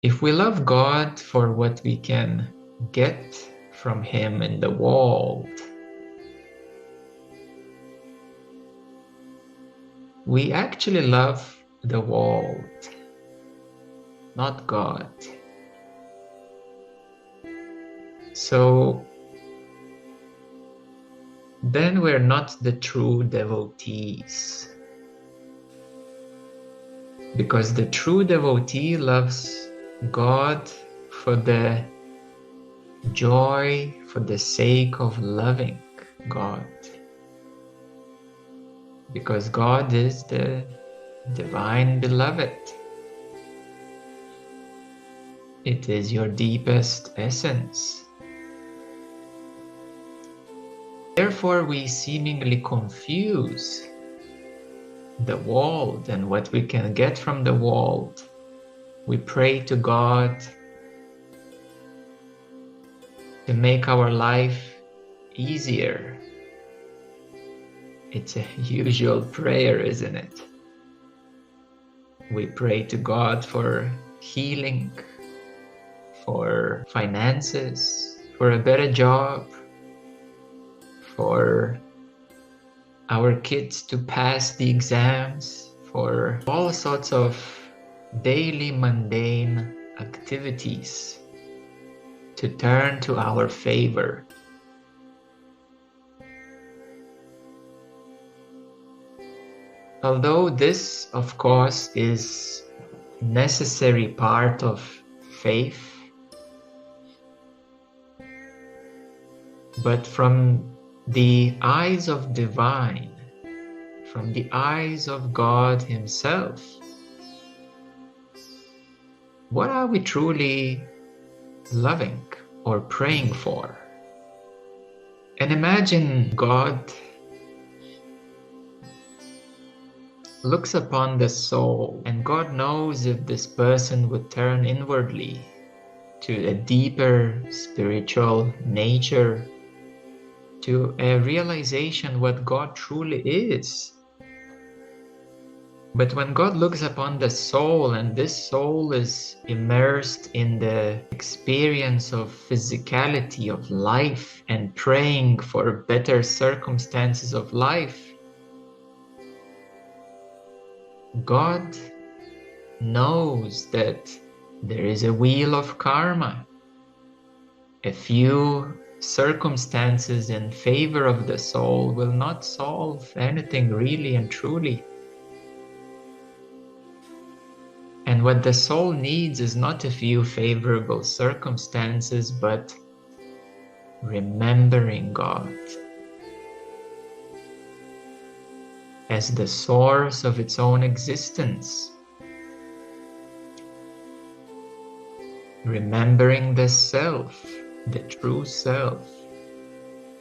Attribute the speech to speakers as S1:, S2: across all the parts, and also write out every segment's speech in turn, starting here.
S1: If we love God for what we can get from Him in the world, we actually love the world, not God. So then we're not the true devotees. Because the true devotee loves God for the joy, for the sake of loving God. Because God is the divine beloved. It is your deepest essence. Therefore, we seemingly confuse the world and what we can get from the world. We pray to God to make our life easier. It's a usual prayer, isn't it? We pray to God for healing, for finances, for a better job, for our kids to pass the exams, for all sorts of daily mundane activities to turn to our favor. Although this, of course, is a necessary part of faith, but from the eyes of divine, from the eyes of God Himself, what are we truly loving or praying for? And imagine God looks upon the soul, and God knows if this person would turn inwardly to a deeper spiritual nature, to a realization what God truly is. But when God looks upon the soul, and this soul is immersed in the experience of physicality of life and praying for better circumstances of life, God knows that there is a wheel of karma. A few circumstances in favor of the soul will not solve anything really and truly. And what the soul needs is not a few favorable circumstances, but remembering God as the source of its own existence. Remembering the self, the true self,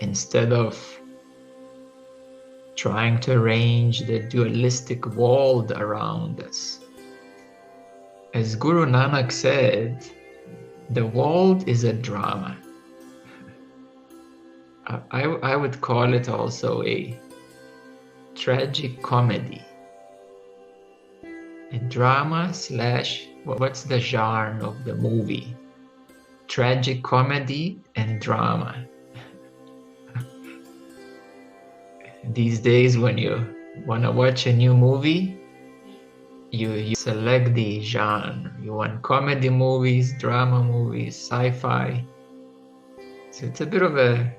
S1: instead of trying to arrange the dualistic world around us. As Guru Nanak said, the world is a drama. I would call it also a tragic comedy. A drama slash, what's the genre of the movie? Tragic comedy and drama. These days when you want to watch a new movie, you select the genre. You want comedy movies, drama movies, sci-fi. So it's a bit of a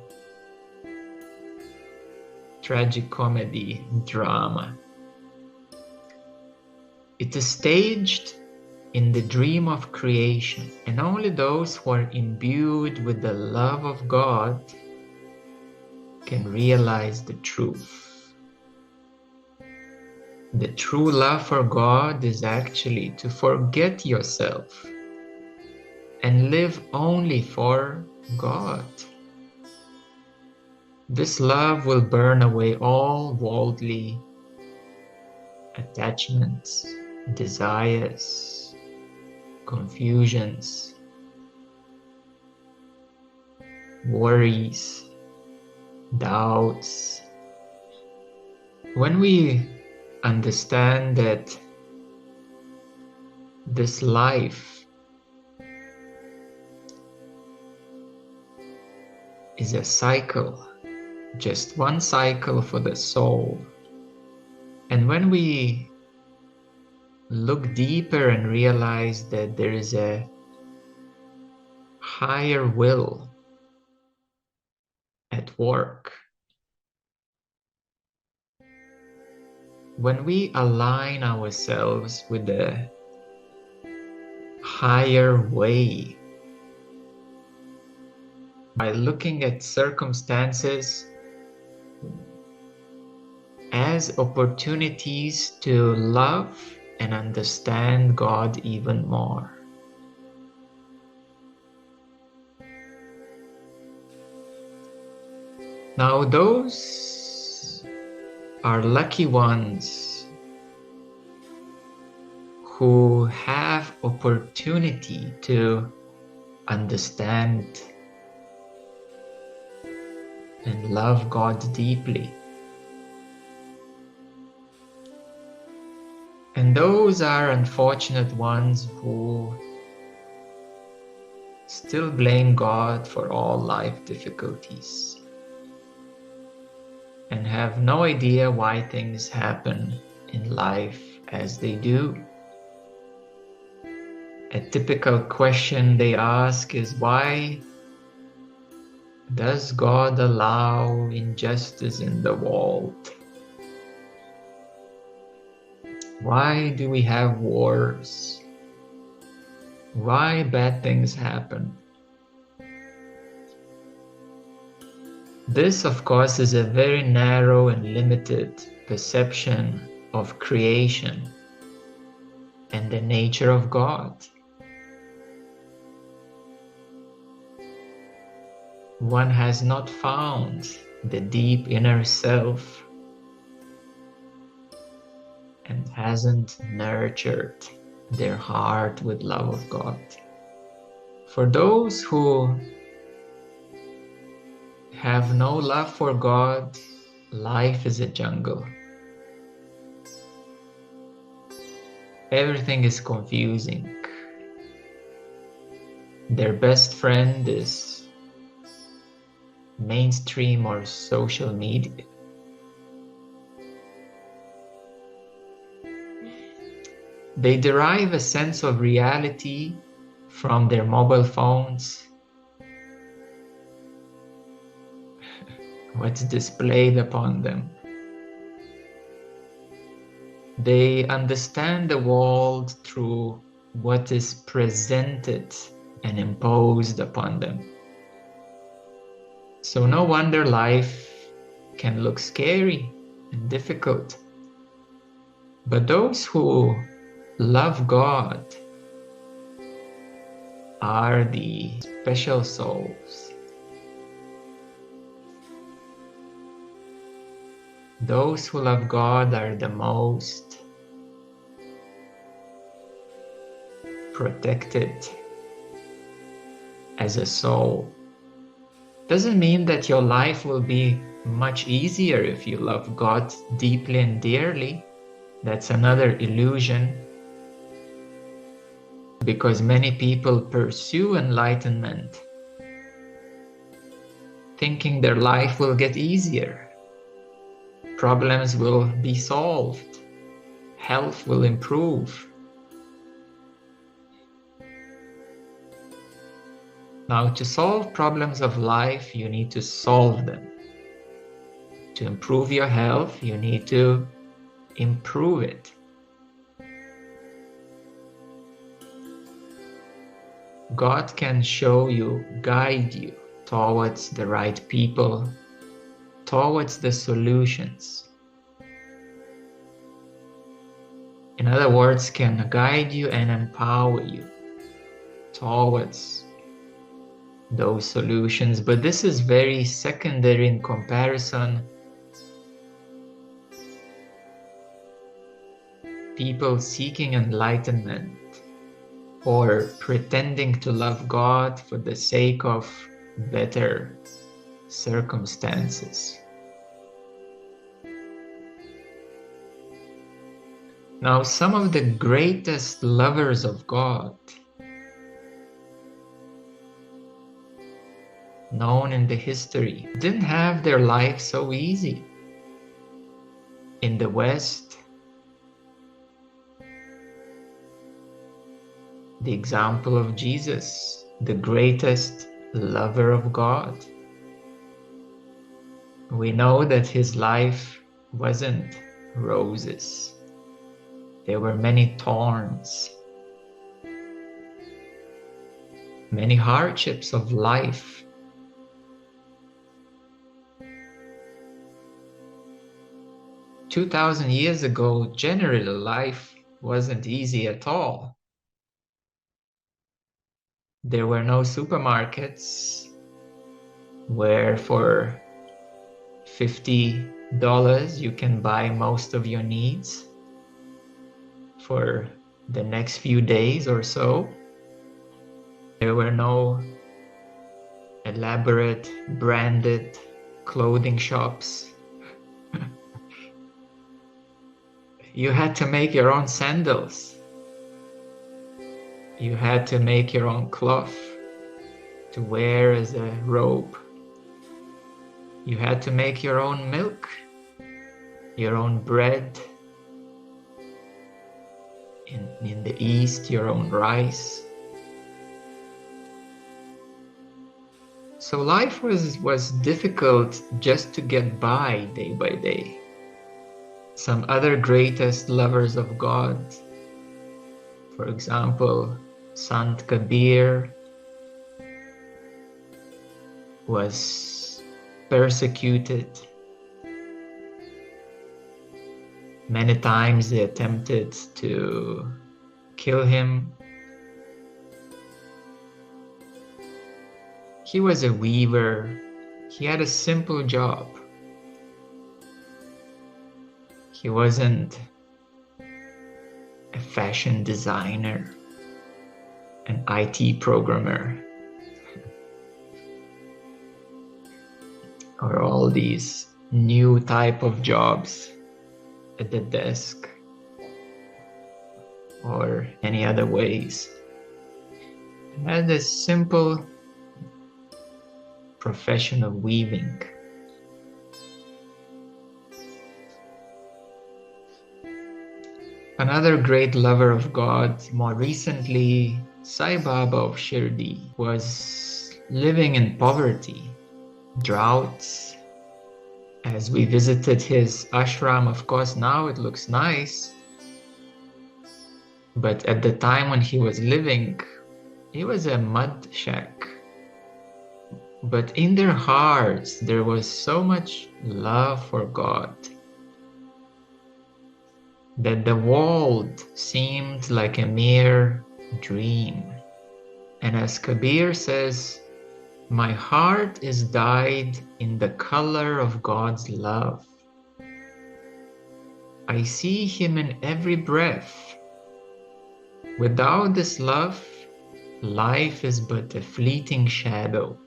S1: tragic comedy drama. It is staged in the dream of creation, and only those who are imbued with the love of God can realize the truth. The true love for God is actually to forget yourself and live only for God. This love will burn away all worldly attachments, desires, confusions, worries, doubts. When we understand that this life is a cycle, just one cycle for the soul. And when we look deeper and realize that there is a higher will at work, when we align ourselves with the higher way by looking at circumstances as opportunities to love and understand God even more. Now, those are lucky ones who have opportunity to understand and love God deeply. And those are unfortunate ones who still blame God for all life difficulties and have no idea why things happen in life as they do. A typical question they ask is, why does God allow injustice in the world? Why do we have wars? Why bad things happen? This, of course, is a very narrow and limited perception of creation and the nature of God. One has not found the deep inner self and hasn't nurtured their heart with love of God. For those who have no love for God, life is a jungle. Everything is confusing. Their best friend is mainstream or social media. They derive a sense of reality from their mobile phones, what's displayed upon them. They understand the world through what is presented and imposed upon them. So no wonder life can look scary and difficult. But those who love God are the special souls. Those who love God are the most protected as a soul. Doesn't mean that your life will be much easier if you love God deeply and dearly. That's another illusion, because many people pursue enlightenment thinking their life will get easier. Problems will be solved. Health will improve. Now, to solve problems of life, you need to solve them. To improve your health, you need to improve it. God can show you, guide you towards the right people, towards the solutions. In other words, can guide you and empower you towards those solutions. But this is very secondary in comparison. People seeking enlightenment or pretending to love God for the sake of better circumstances. Now, some of the greatest lovers of God known in the history didn't have their life so easy. In the West, the example of Jesus, the greatest lover of God. We know that his life wasn't roses. There were many thorns, many hardships of life. "2,000 years ago, generally life wasn't easy at all. There were no supermarkets where for $50 you can buy most of your needs for the next few days or so. There were no elaborate branded clothing shops. You had to make your own sandals. You had to make your own cloth to wear as a robe. You had to make your own milk, your own bread. In the East, your own rice. So life was difficult just to get by day by day. Some other greatest lovers of God, for example, Sant Kabir, was persecuted. Many times they attempted to kill him. He was a weaver. He had a simple job. He wasn't a fashion designer, an IT programmer, or all these new type of jobs at the desk or any other ways. He had this simple profession of weaving. Another great lover of God, more recently, Sai Baba of Shirdi, was living in poverty, droughts. As we visited his ashram, of course, now it looks nice. But at the time when he was living, it was a mud shack. But in their hearts, there was so much love for God that the world seemed like a mere dream. And as Kabir says, my heart is dyed in the color of God's love. I see him in every breath. Without this love, life is but a fleeting shadow.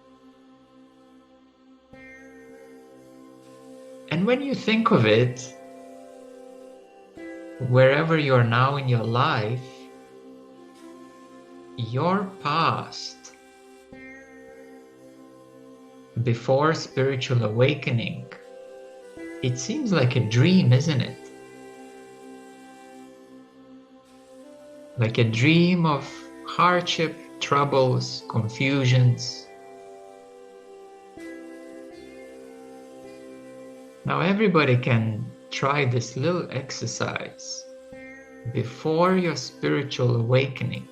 S1: And when you think of it, wherever you are now in your life, your past, before spiritual awakening, it seems like a dream, isn't it? Like a dream of hardship, troubles, confusions. Now everybody can try this little exercise before your spiritual awakening.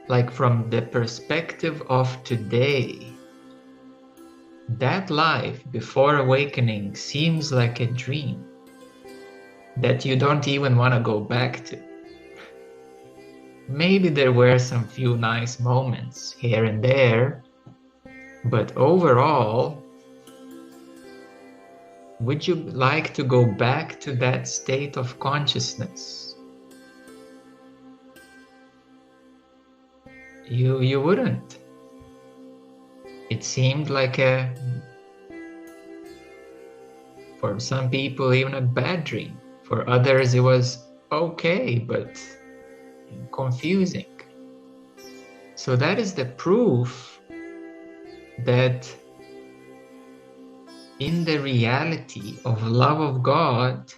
S1: Like from the perspective of today, that life before awakening seems like a dream that you don't even want to go back to. Maybe there were some few nice moments here and there, but overall, would you like to go back to that state of consciousness? You wouldn't. It seemed like for some people, even a bad dream. For others, it was okay, but confusing. So that is the proof that in the reality of love of God,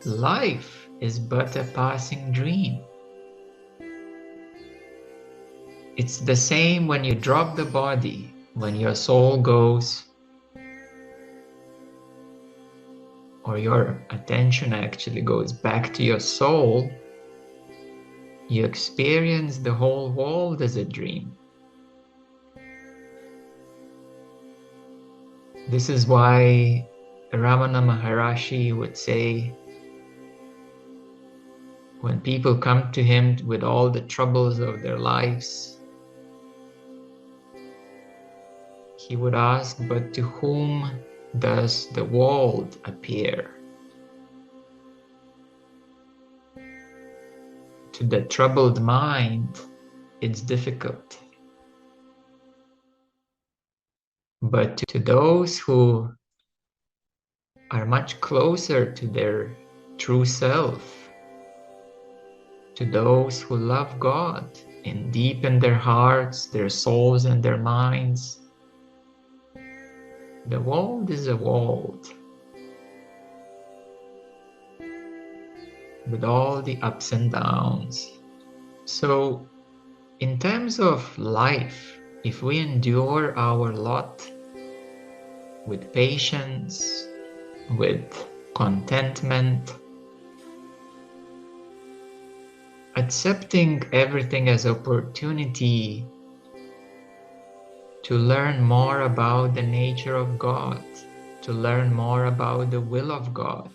S1: life is but a passing dream. It's the same when you drop the body, when your soul goes, or your attention actually goes back to your soul, you experience the whole world as a dream. This is why Ramana Maharshi would say, when people come to him with all the troubles of their lives, he would ask, but to whom does the world appear? To the troubled mind, it's difficult. But to those who are much closer to their true self, to those who love God and deepen their hearts, their souls, and their minds, the world is a world with all the ups and downs. So, in terms of life, if we endure our lot with patience, with contentment, accepting everything as opportunity to learn more about the nature of God, to learn more about the will of God,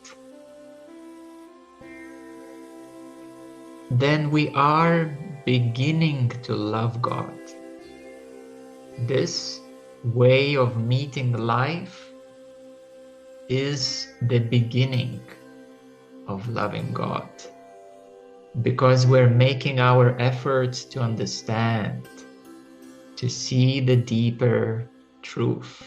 S1: then we are beginning to love God. This way of meeting life is the beginning of loving God, because we're making our efforts to understand, to see the deeper truth.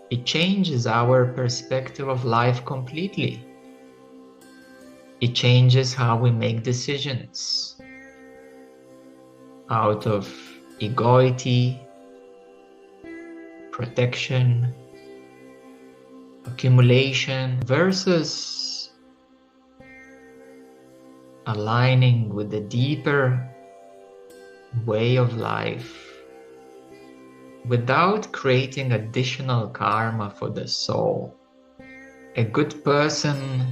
S1: It changes our perspective of life completely. It changes how we make decisions out of egoity, protection, accumulation, versus aligning with the deeper way of life without creating additional karma for the soul. A good person,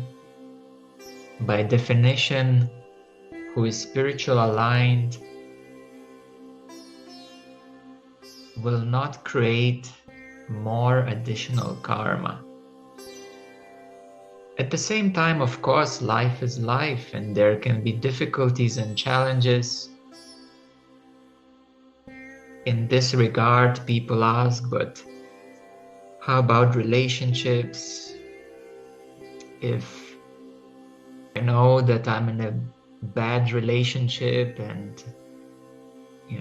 S1: by definition, who is spiritual aligned, will not create more additional karma. At the same time, of course, life is life, and there can be difficulties and challenges. In this regard, people ask, but how about relationships? If I know that I'm in a bad relationship and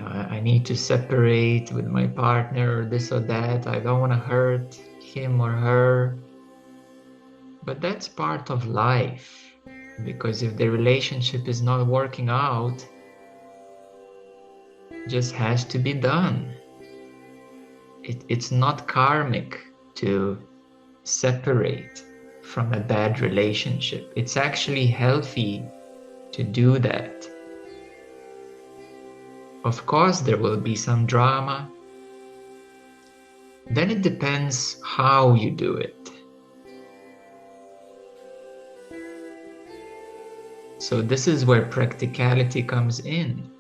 S1: I need to separate with my partner or this or that, I don't want to hurt him or her. But that's part of life, because if the relationship is not working out, it just has to be done. It's not karmic to separate from a bad relationship. It's actually healthy to do that. Of course, there will be some drama. Then it depends how you do it. So this is where practicality comes in.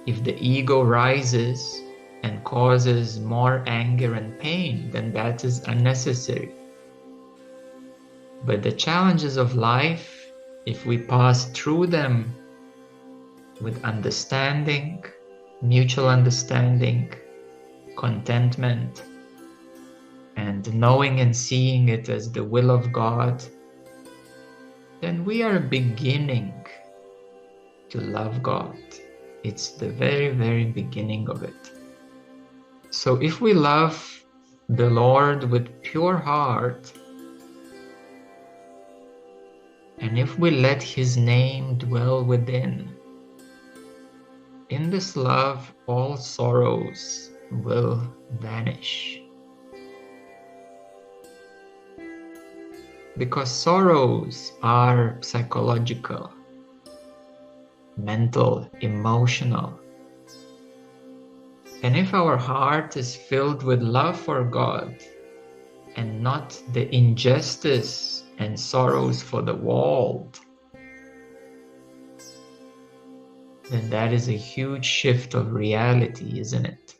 S1: If the ego rises and causes more anger and pain, then that is unnecessary. But the challenges of life, if we pass through them with understanding, mutual understanding, contentment, and knowing and seeing it as the will of God, then we are beginning to love God. It's the very, very beginning of it. So if we love the Lord with pure heart, And if we let His name dwell within, in this love all sorrows will vanish. Because sorrows are psychological, mental, emotional. And if our heart is filled with love for God and not the injustice and sorrows for the world, then that is a huge shift of reality, isn't it?